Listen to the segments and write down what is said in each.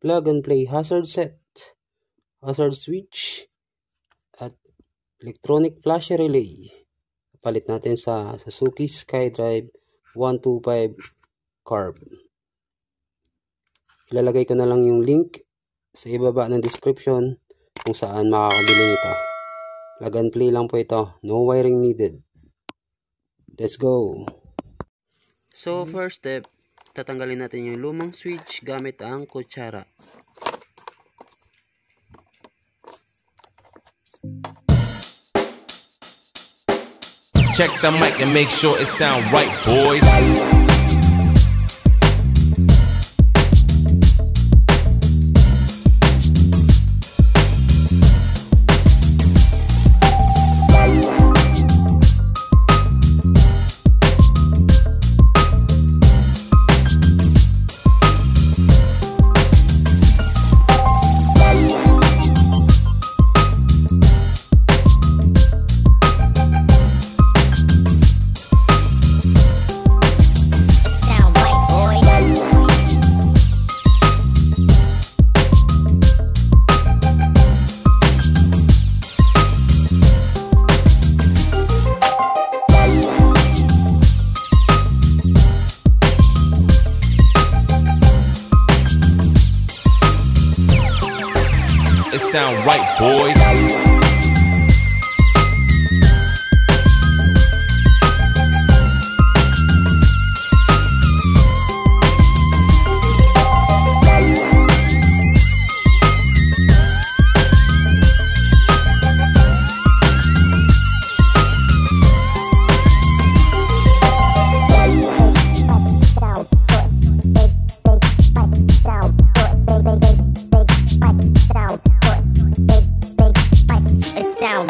Plug and play hazard set, hazard switch, at electronic flash relay. Palit natin sa Suzuki Skydrive 125 carb. Ilalagay ko na lang yung link sa ibaba ng description kung saan makakabili nito. Plug and play lang po ito, no wiring needed. Let's go! So first step, tatanggalin natin yung lumang switch gamit ang kutsara. Check the mic and make sure it sound right, boys. It sound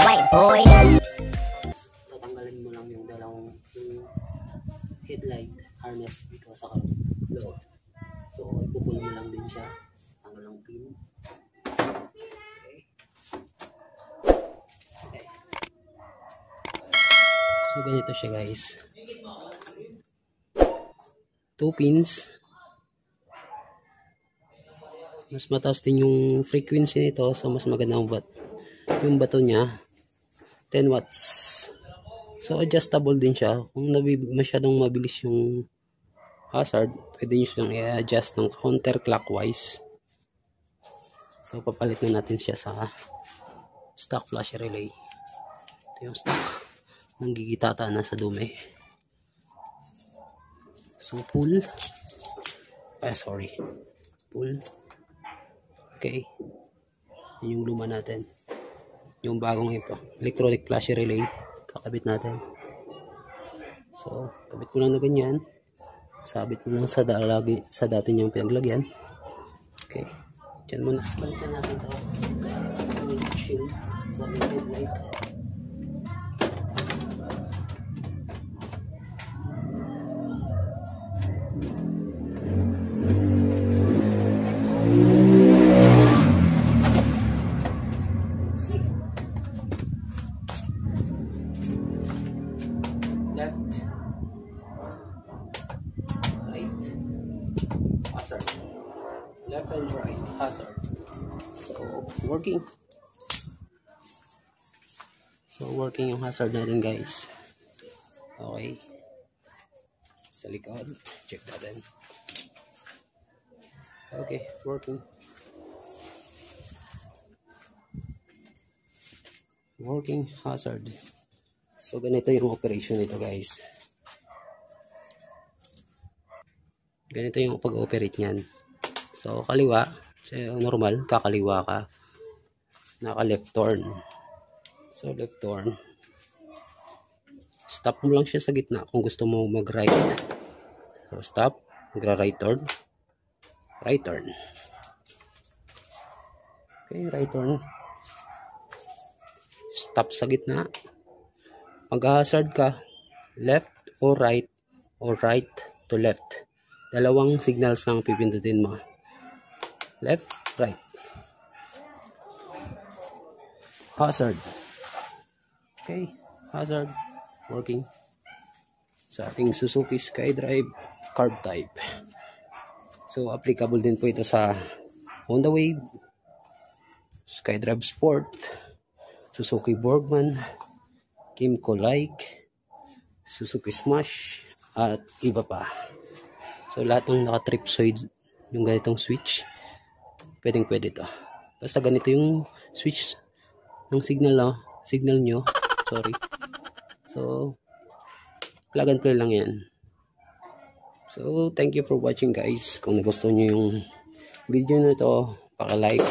right, boys. Tatanggalin mo lang yung dalawang headlight harness dito sa loob. So ipupulo mo lang din siya. Tanggal ang pin. Okay. So ganito siya, guys. 2 pins. Mas mataas din yung frequency nito, so mas maganda yung bato niya. 10 watts. So adjustable din siya. Kung masyadong mabilis yung hazard, pwede nyo silang i-adjust ng counterclockwise. So papalit na natin siya sa stock flash relay. Ito yung stock. Nanggigitata na sa dumi. So pull. Pull. Okay. Yun yung luma natin. Yung bagong electronic flash relay. Kakabit natin. So, kabit mo lang na ganyan. Sabit mo lang sa dati niyang pinaglagyan. Okay. Diyan muna. Balikan natin ito. Yung shield sa headlight. Left and right hazard. So working yung hazard natin, guys. Okay, sa likod check natin. Okay, working hazard. So ganito yung operation nito, guys. Ganito yung pag-operate niyan. So kaliwa, so, normal, kakaliwa ka. Naka-left turn. So left turn. Stop mo lang siya sa gitna kung gusto mo mag-right. So stop, magra-right turn. Right turn. Okay, right turn. Stop sa gitna. Mag-hazard ka, left or right to left. Dalawang signals lang pipindutin mo. Left, right. hazard. Okay, hazard working sa ating Suzuki Skydrive carb type. So applicable din po ito sa Honda Wave, Skydrive Sport, Suzuki Borgman, Kimco Like, Suzuki Smash, at iba pa. So lahat ng naka-tripsoid yung ganitong switch, pwede ito. Basta ganito yung switch ng signal nyo. Sorry. So plug and play lang yan. So thank you for watching guys. Kung nagustuhan nyo yung video na ito, paka-like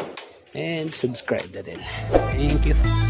and subscribe na din. Thank you.